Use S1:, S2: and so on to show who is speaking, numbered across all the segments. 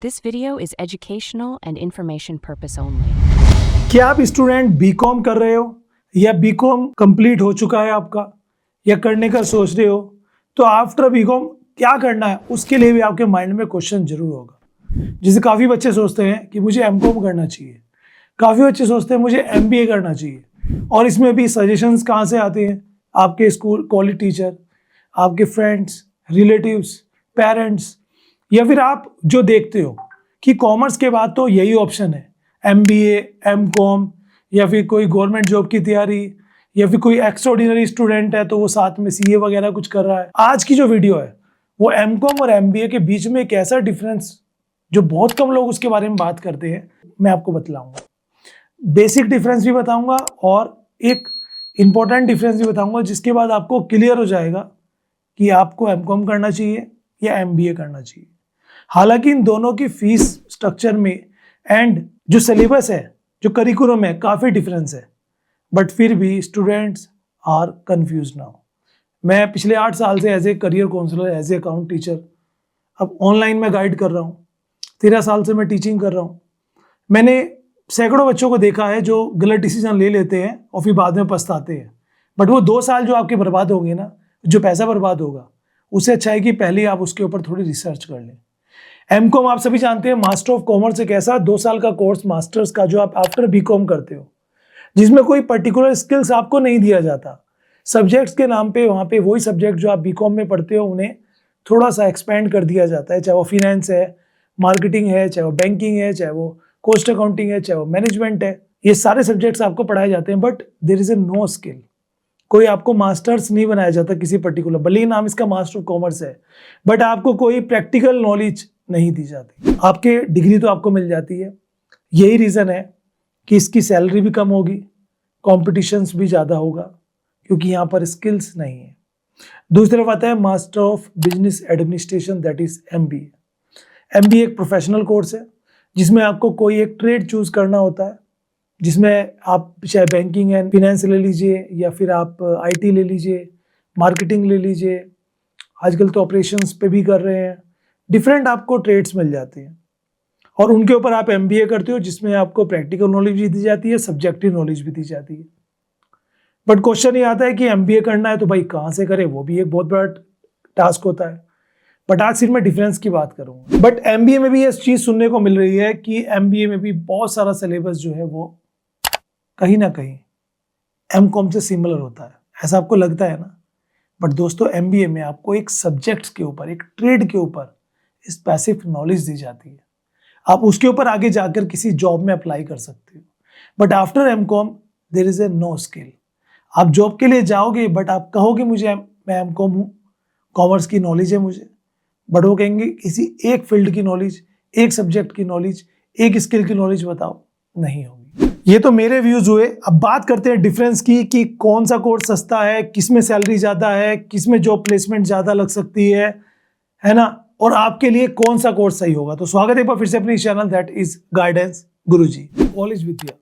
S1: This video is educational and information purpose only.
S2: क्या आप student BCom कर रहे हो या बीकॉम कंप्लीट हो चुका है आपका या करने का सोच रहे हो, तो आफ्टर बीकॉम क्या करना है उसके लिए भी आपके माइंड में क्वेश्चन जरूर होगा। जैसे काफ़ी बच्चे सोचते हैं कि मुझे एमकॉम करना चाहिए, काफ़ी बच्चे सोचते हैं मुझे एमबीए करना चाहिए, और इसमें भी सजेशंस कहाँ से आते हैं? आपके स्कूल कॉलेज टीचर, आपके फ्रेंड्स, रिलेटिव्स, पेरेंट्स, या फिर आप जो देखते हो कि कॉमर्स के बाद तो यही ऑप्शन है, एमबीए, एमकॉम, या फिर कोई गवर्नमेंट जॉब की तैयारी, या फिर कोई एक्स्ट्राऑर्डिनरी स्टूडेंट है तो वो साथ में सीए वगैरह कुछ कर रहा है। आज की जो वीडियो है वो एमकॉम और एमबीए के बीच में एक ऐसा डिफरेंस जो बहुत कम लोग उसके बारे में बात करते हैं, मैं आपको बतलाऊंगा। बेसिक डिफरेंस भी बताऊंगा और एक इम्पॉर्टेंट डिफरेंस भी बताऊंगा, जिसके बाद आपको क्लियर हो जाएगा कि आपको एमकॉम करना चाहिए या एमबीए करना चाहिए। हालांकि इन दोनों की फीस स्ट्रक्चर में एंड जो सिलेबस है, जो करिकुलम है, काफ़ी डिफरेंस है, बट फिर भी स्टूडेंट्स आर कंफ्यूज नाउ। मैं पिछले 8 साल से as a career counsellor, as a account teacher, अब ऑनलाइन में गाइड कर रहा हूँ। 13 साल से मैं टीचिंग कर रहा हूँ। मैंने सैकड़ों बच्चों को देखा है जो गलत डिसीजन ले लेते हैं और फिर बाद में पछताते हैं। बट वो 2 साल जो आपके बर्बाद होंगे ना, जो पैसा बर्बाद होगा, उससे अच्छा है कि पहले आप उसके ऊपर थोड़ी रिसर्च कर लें। एमकॉम आप सभी जानते हैं, मास्टर ऑफ कॉमर्स एक ऐसा 2 साल का कोर्स मास्टर्स का जो आप आफ्टर बीकॉम करते हो, जिसमें कोई पर्टिकुलर स्किल्स आपको नहीं दिया जाता। सब्जेक्ट्स के नाम पे वहाँ पे वही सब्जेक्ट जो आप बीकॉम में पढ़ते हो उन्हें थोड़ा सा एक्सपेंड कर दिया जाता है, चाहे वो फिनेंस है, मार्केटिंग है, चाहे वो बैंकिंग है, चाहे वो कॉस्ट अकाउंटिंग है, चाहे वो मैनेजमेंट है। ये सारे सब्जेक्ट्स आपको पढ़ाए जाते हैं, but there is a no skill. कोई आपको मास्टर्स नहीं बनाया जाता किसी पर्टिकुलर, भले ही नाम इसका मास्टर ऑफ कॉमर्स है, बट आपको कोई प्रैक्टिकल नॉलेज नहीं दी जाती। आपके डिग्री तो आपको मिल जाती है। यही रीज़न है कि इसकी सैलरी भी कम होगी, कॉम्पिटिशन्स भी ज़्यादा होगा, क्योंकि यहाँ पर स्किल्स नहीं है। दूसरी तरफ आता है master of business administration, that is MBA. MBA एक प्रोफेशनल कोर्स है जिसमें आपको कोई एक ट्रेड चूज करना होता है, जिसमें आप चाहे बैंकिंग एंड फिनेंस ले लीजिए, या फिर आप आईटी ले लीजिए, मार्केटिंग ले लीजिए, आजकल तो ऑपरेशंस पे भी कर रहे हैं। डिफरेंट आपको ट्रेड्स मिल जाते हैं और उनके ऊपर आप एमबीए करते हो, जिसमें आपको प्रैक्टिकल नॉलेज भी दी जाती है, सब्जेक्टिव नॉलेज भी दी जाती है। बट क्वेश्चन ये आता है कि एमबीए करना है तो भाई कहाँ से करें, वो भी एक बहुत बड़ा टास्क होता है। बट आज सिर्फ मैं डिफरेंस की बात करूँगा। बट एमबीए में भी ये चीज़ सुनने को मिल रही है कि एमबीए में भी बहुत सारा सिलेबस जो है वो कहीं ना कहीं एमकॉम से सिमिलर होता है, ऐसा आपको लगता है ना। बट दोस्तों, एमबीए में आपको एक सब्जेक्ट्स के ऊपर, एक ट्रेड के ऊपर स्पेसिफिक नॉलेज दी जाती है। आप उसके ऊपर आगे जाकर किसी जॉब में अप्लाई कर सकते हो। But after MCom there is a no skill. आप जॉब के लिए जाओगे, बट आप कहोगे मुझे मैं एमकॉम हूँ, कॉमर्स की नॉलेज है मुझे, बट वो कहेंगे किसी एक फील्ड की नॉलेज, एक सब्जेक्ट की नॉलेज, एक स्किल की नॉलेज बताओ, नहीं होगी। ये तो मेरे व्यूज हुए। अब बात करते हैं डिफरेंस की कि कौन सा कोर्स सस्ता है, किस में सैलरी ज़्यादा है, किस में जॉब प्लेसमेंट ज़्यादा लग सकती है ना, और आपके लिए कौन सा कोर्स सही होगा। तो स्वागत है एक बार फिर से अपनी channel that is guidance Guruji. College Vidya,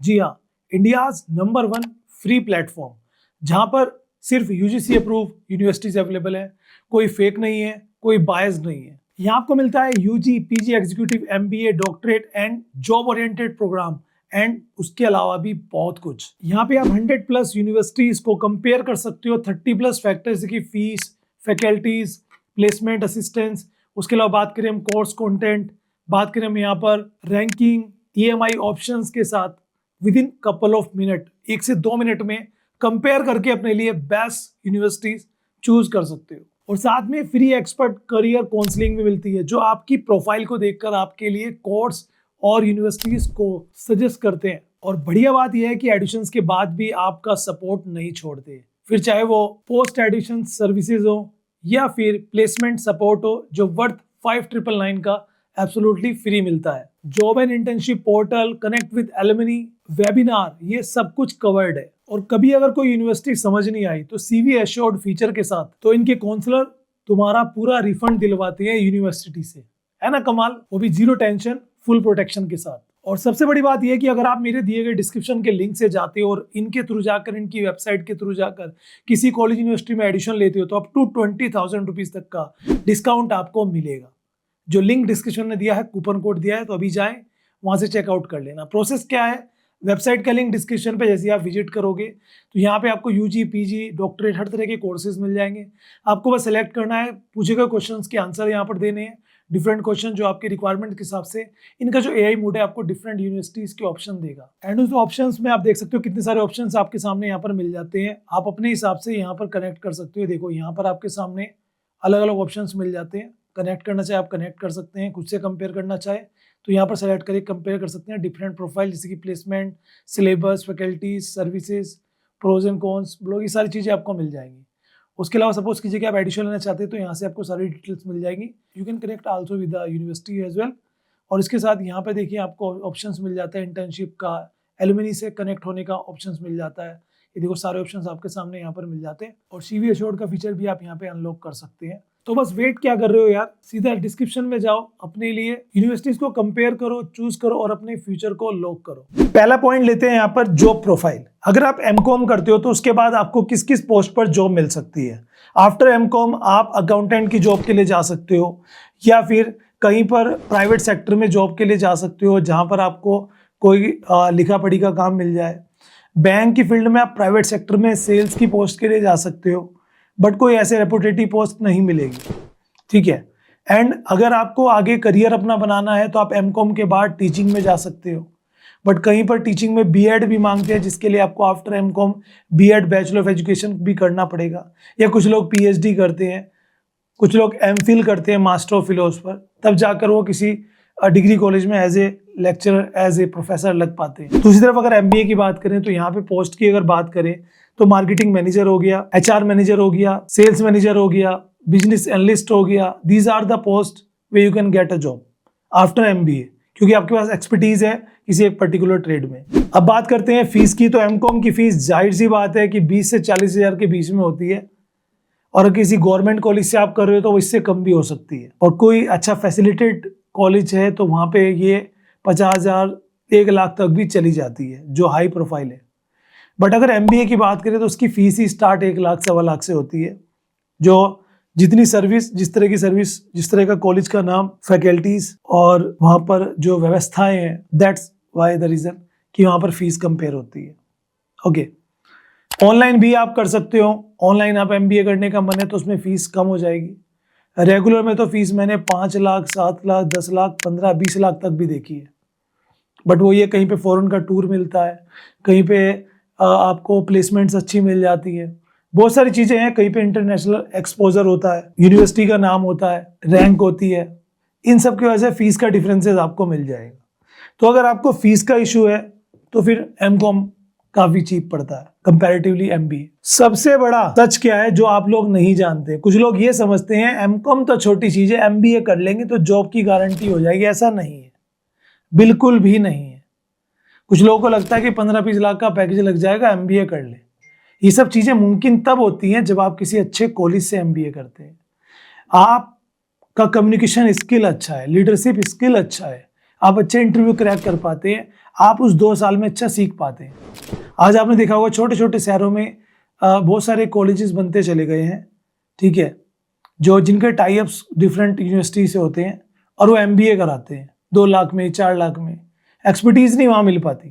S2: जी हाँ, इंडियाज नंबर 1 फ्री प्लेटफॉर्म, जहाँ पर सिर्फ यूजीसी अप्रूव यूनिवर्सिटीज अवेलेबल है, कोई फेक नहीं है, कोई बायस नहीं है। यहाँ आपको मिलता है UG, PG, executive, MBA, doctorate and job oriented program, and उसके अलावा भी बहुत कुछ। यहाँ पे आप 100+ यूनिवर्सिटीज को कंपेयर कर सकते हो, 30+ फैक्टर्स की फीस, फैकल्टीज, प्लेसमेंट असिस्टेंस, उसके अलावा बात करें हम कोर्स कंटेंट, बात करें हम यहाँ पर रैंकिंग, ईएमआई ऑप्शंस के साथ with in couple of minute, 1 से 2 मिनट में कंपेयर करके अपने लिए बेस्ट यूनिवर्सिटीज चूज कर सकते हो। और साथ में फ्री एक्सपर्ट करियर काउंसलिंग भी मिलती है, जो आपकी प्रोफाइल को देखकर आपके लिए कोर्स और यूनिवर्सिटीज को सजेस्ट करते हैं। और बढ़िया बात यह है कि एडिशंस के बाद भी आपका सपोर्ट नहीं छोड़ते, फिर चाहे वो पोस्ट एडिशन सर्विसेज हो या फिर प्लेसमेंट सपोर्ट हो, जो वर्थ 5999 का एब्सोल्युटली फ्री मिलता है। Job and internship portal, connect with alumni, webinar, ये सब कुछ कवर्ड है। और कभी अगर कोई यूनिवर्सिटी समझ नहीं आई तो सीवी एश्योर्ड फीचर के साथ तो इनके काउंसलर तुम्हारा पूरा रिफंड दिलवाते हैं यूनिवर्सिटी से, है ना कमाल, वो भी 0 टेंशन, फुल प्रोटेक्शन के साथ। और सबसे बड़ी बात यह है कि अगर आप मेरे दिए गए डिस्क्रिप्शन के लिंक से जाते हो और इनके थ्रू जाकर, इनकी वेबसाइट के थ्रू जाकर किसी कॉलेज यूनिवर्सिटी में एडमिशन लेते हो, तो अप टू 20,000 रुपीज तक का डिस्काउंट आपको मिलेगा। जो लिंक डिस्क्रिप्शन में दिया है, कूपन कोड दिया है, तो अभी जाएं वहाँ से चेकआउट कर लेना। प्रोसेस क्या है, वेबसाइट का लिंक डिस्क्रिप्शन पे जैसे आप विजिट करोगे तो यहाँ पे आपको यूजी, पीजी, डॉक्टरेट हर तरह के कोर्सेज मिल जाएंगे। आपको बस सेलेक्ट करना है, पूछे गए क्वेश्चंस के आंसर यहाँ पर देने हैं, डिफरेंट क्वेश्चन जो आपके रिक्वायरमेंट के हिसाब से। इनका जो एआई मोड है आपको डिफरेंट यूनिवर्सिटीज के ऑप्शन देगा, एंड उस ऑप्शंस में आप देख सकते हो कितने सारे ऑप्शंस आपके सामने यहाँ पर मिल जाते हैं। आप अपने हिसाब से यहाँ पर कनेक्ट कर सकते हो। देखो यहाँ पर आपके सामने अलग अलग ऑप्शंस मिल जाते हैं। कनेक्ट करना चाहे आप कनेक्ट कर सकते हैं, खुद से कंपेयर करना चाहे तो यहाँ पर सेलेक्ट करके कंपेयर कर सकते हैं डिफरेंट प्रोफाइल, जैसे कि placement, syllabus, faculties, services, pros and cons, blog, ये सारी चीज़ें आपको मिल जाएंगी। उसके अलावा सपोज कीजिए कि आप एडिशन लेना चाहते हैं तो यहाँ से आपको सारी डिटेल्स मिल जाएंगी। You can connect also with the university as well. और इसके साथ यहाँ पे देखिए आपको ऑप्शंस मिल जाता है, इंटर्नशिप का, एलुमनी से कनेक्ट होने का ऑप्शंस मिल जाता है। ये देखो सारे ऑप्शंस आपके सामने यहाँ पर मिल जाते हैं। और CV एश्योर्ड का फीचर भी आप यहाँ पे अनलॉक कर सकते हैं। तो बस वेट क्या कर रहे हो यार, सीधा डिस्क्रिप्शन में जाओ, अपने लिए यूनिवर्सिटीज को कंपेयर करो, चूज करो और अपने फ्यूचर को लॉक करो। पहला पॉइंट लेते हैं यहाँ पर जॉब प्रोफाइल। अगर आप एमकॉम करते हो तो उसके बाद आपको किस किस पोस्ट पर जॉब मिल सकती है। आफ्टर एमकॉम आप अकाउंटेंट की जॉब के लिए जा सकते हो, या फिर कहीं पर प्राइवेट सेक्टर में जॉब के लिए जा सकते हो जहाँ पर आपको कोई लिखा पढ़ी का काम मिल जाए। बैंक की फील्ड में आप प्राइवेट सेक्टर में सेल्स की पोस्ट के लिए जा सकते हो, बट कोई ऐसे रेपुटेटिव पोस्ट नहीं मिलेगी, ठीक है। एंड अगर आपको आगे करियर अपना बनाना है तो आप एमकॉम के बाद टीचिंग में जा सकते हो, बट कहीं पर टीचिंग में बीएड भी मांगते हैं, जिसके लिए आपको after MCom BEd, bachelor of education भी करना पड़ेगा। या कुछ लोग पीएचडी करते हैं, कुछ लोग एमफिल करते हैं, मास्टर ऑफ फिलोसफर, तब जाकर वो किसी डिग्री कॉलेज में as a lecturer, as a professor लग पाते हैं। दूसरी तरफ अगर एमबीए की बात करें तो यहाँ पे पोस्ट की अगर बात करें तो मार्केटिंग मैनेजर हो गया, एचआर मैनेजर हो गया, सेल्स मैनेजर हो गया, बिजनेस एनालिस्ट हो गया। These are the post way you can get a job after MBA, क्योंकि आपके पास एक्सपर्टीज है किसी एक पर्टिकुलर ट्रेड में। अब बात करते हैं फीस की। तो एमकॉम की फीस जाहिर सी बात है कि 20 से 40 हज़ार के बीच में होती है, और किसी गवर्नमेंट कॉलेज से आप कर रहे हो तो वो इससे कम भी हो सकती है। और कोई अच्छा फैसिलिटेड कॉलेज है तो वहाँ पे ये 50,000, 1 लाख तक भी चली जाती है, जो हाई प्रोफाइल है। बट अगर एमबीए की बात करें तो उसकी फीस ही स्टार्ट 1 लाख, 1.25 लाख से होती है। जो जितनी सर्विस, जिस तरह की सर्विस, जिस तरह का कॉलेज का नाम, फैकल्टीज और वहाँ पर जो व्यवस्थाएं हैं, दैट्स वाई द रीज़न कि वहाँ पर फीस कंपेयर होती है। ओके, ऑनलाइन भी आप कर सकते हो। ऑनलाइन आप एमबीए करने का मन है तो उसमें फीस कम हो जाएगी। रेगुलर में तो फीस मैंने 5 लाख, 7 लाख, 10 लाख, 15, 20 लाख तक भी देखी है। बट वो ये कहीं पे फॉरेन का टूर मिलता है, कहीं पे आपको प्लेसमेंट्स अच्छी मिल जाती है, बहुत सारी चीज़ें हैं। कहीं पे इंटरनेशनल एक्सपोजर होता है, यूनिवर्सिटी का नाम होता है, रैंक होती है। इन सब की वजह से फीस का डिफरेंसेस आपको मिल जाएगा। तो अगर आपको फीस का इशू है तो फिर एमकॉम काफ़ी चीप पड़ता है कंपैरेटिवली एमबीए। सबसे बड़ा सच क्या है जो आप लोग नहीं जानते, कुछ लोग ये समझते हैं एमकॉम तो छोटी चीज़ है, एमबीए कर लेंगे तो जॉब की गारंटी हो जाएगी। ऐसा नहीं है, बिल्कुल भी नहीं है। कुछ लोगों को लगता है कि 15-20 लाख का पैकेज लग जाएगा, एमबीए कर ले। ये सब चीज़ें मुमकिन तब होती हैं जब आप किसी अच्छे कॉलेज से एमबीए करते हैं। आपका कम्युनिकेशन स्किल अच्छा है, लीडरशिप स्किल अच्छा है, आप अच्छे इंटरव्यू क्रैक कर पाते हैं, आप उस 2 साल में अच्छा सीख पाते हैं। आज आपने देखा होगा छोटे छोटे शहरों में बहुत सारे कॉलेजेस बनते चले गए हैं, ठीक है, जो जिनके टाई अप्स डिफरेंट यूनिवर्सिटी से होते हैं और वो एमबीए कराते हैं 2 लाख में, 4 लाख में। एक्सपर्टीज़ नहीं वहाँ मिल पाती,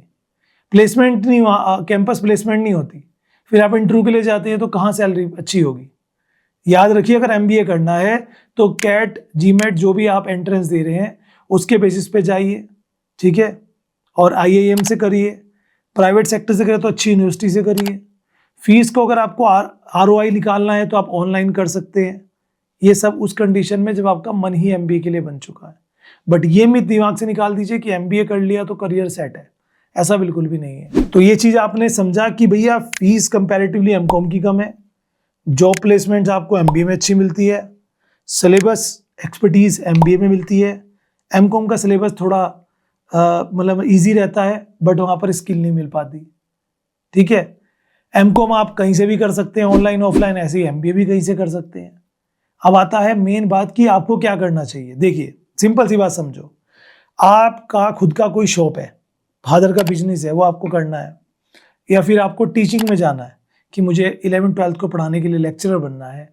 S2: प्लेसमेंट नहीं, वहाँ कैंपस प्लेसमेंट नहीं होती। फिर आप इंटरव्यू के लिए जाते हैं तो कहाँ सैलरी अच्छी होगी। याद रखिए, अगर एमबीए करना है तो कैट, जीमेट जो भी आप एंट्रेंस दे रहे हैं उसके बेसिस पे जाइए, ठीक है, और आईआईएम से करिए। प्राइवेट सेक्टर से करें तो अच्छी यूनिवर्सिटी से करिए। फीस को अगर आपको आरओआई निकालना है तो आप ऑनलाइन कर सकते हैं। ये सब उस कंडीशन में जब आपका मन ही एमबीए के लिए बन चुका है। बट ये मिथ दिमाग से निकाल दीजिए कि एमबीए कर लिया तो करियर सेट है, ऐसा बिल्कुल भी नहीं है। तो ये चीज़ आपने समझा कि भैया फीस कंपैरेटिवली एमकॉम की कम है, जॉब प्लेसमेंट आपको एमबीए में अच्छी मिलती है, सिलेबस एक्सपर्टीज एमबीए में मिलती है। एमकॉम का सिलेबस थोड़ा मतलब ईजी रहता है, बट वहाँ पर स्किल नहीं मिल पाती, ठीक है। एमकॉम आप कहीं से भी कर सकते हैं, ऑनलाइन ऑफलाइन, ऐसे ही एमबीए भी कहीं से कर सकते हैं। अब आता है मेन बात कि आपको क्या करना चाहिए। देखिए, सिंपल सी बात समझो, आपका खुद का कोई शॉप है, फादर का बिजनेस है, वो आपको करना है, या फिर आपको टीचिंग में जाना है कि मुझे 11th-12th को पढ़ाने के लिए लेक्चरर बनना है,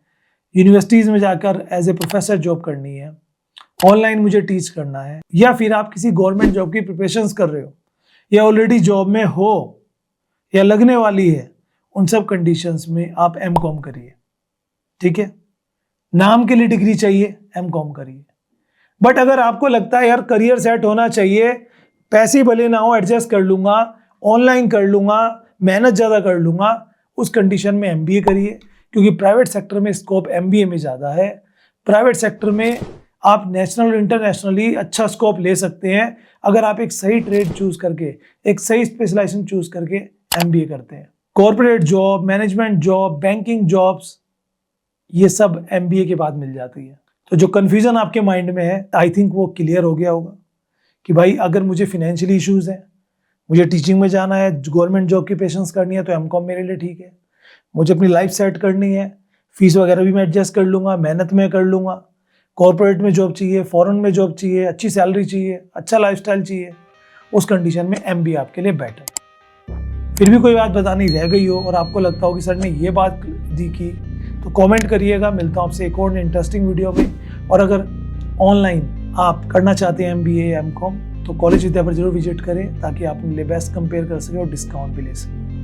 S2: यूनिवर्सिटीज़ में जाकर एज ए प्रोफेसर जॉब करनी है, ऑनलाइन मुझे टीच करना है, या फिर आप किसी गवर्नमेंट जॉब की प्रिपरेशंस कर रहे हो या ऑलरेडी जॉब में हो या लगने वाली है, उन सब कंडीशंस में आप एमकॉम करिए। ठीक है, नाम के लिए डिग्री चाहिए, एमकॉम करिए। बट अगर आपको लगता है यार करियर सेट होना चाहिए, पैसे भले ना हो एडजस्ट कर लूंगा, ऑनलाइन कर लूंगा, मेहनत ज़्यादा कर लूंगा, उस कंडीशन में एमबीए करिए, क्योंकि प्राइवेट सेक्टर में स्कोप एमबीए में ज़्यादा है। प्राइवेट सेक्टर में आप नेशनल और इंटरनेशनली अच्छा स्कोप ले सकते हैं अगर आप एक सही ट्रेड चूज करके, एक सही स्पेशलाइजेशन चूज करके एमबीए करते हैं। Corporate job, management job, banking jobs, ये सब एमबीए के बाद मिल जाती है। तो जो कन्फ्यूजन आपके माइंड में है, आई थिंक वो क्लियर हो गया होगा कि भाई अगर मुझे फिनेंशियली इश्यूज हैं, मुझे टीचिंग में जाना है, गवर्नमेंट जॉब की पेशेंस करनी है, तो एमकॉम मेरे लिए ठीक है। मुझे अपनी लाइफ सेट करनी है, फीस वगैरह भी मैं एडजस्ट कर लूंगा, मेहनत में कर लूंगा, कॉर्पोरेट में जॉब चाहिए, फॉरेन में जॉब चाहिए, अच्छी सैलरी चाहिए, अच्छा लाइफस्टाइल चाहिए, उस कंडीशन में एमबीए आपके लिए बेटर है। फिर भी कोई बात बतानी रह गई हो और आपको लगता हो कि सर ने ये बात दी की, तो कमेंट करिएगा। मिलता हूँ आपसे एक और इंटरेस्टिंग वीडियो में। और अगर ऑनलाइन आप करना चाहते हैं एमबीए, एमकॉम, तो कॉलेज विद्या पर जरूर विजिट करें ताकि आप उनके लिए बेस्ट कंपेयर कर सकें और डिस्काउंट भी ले सकें।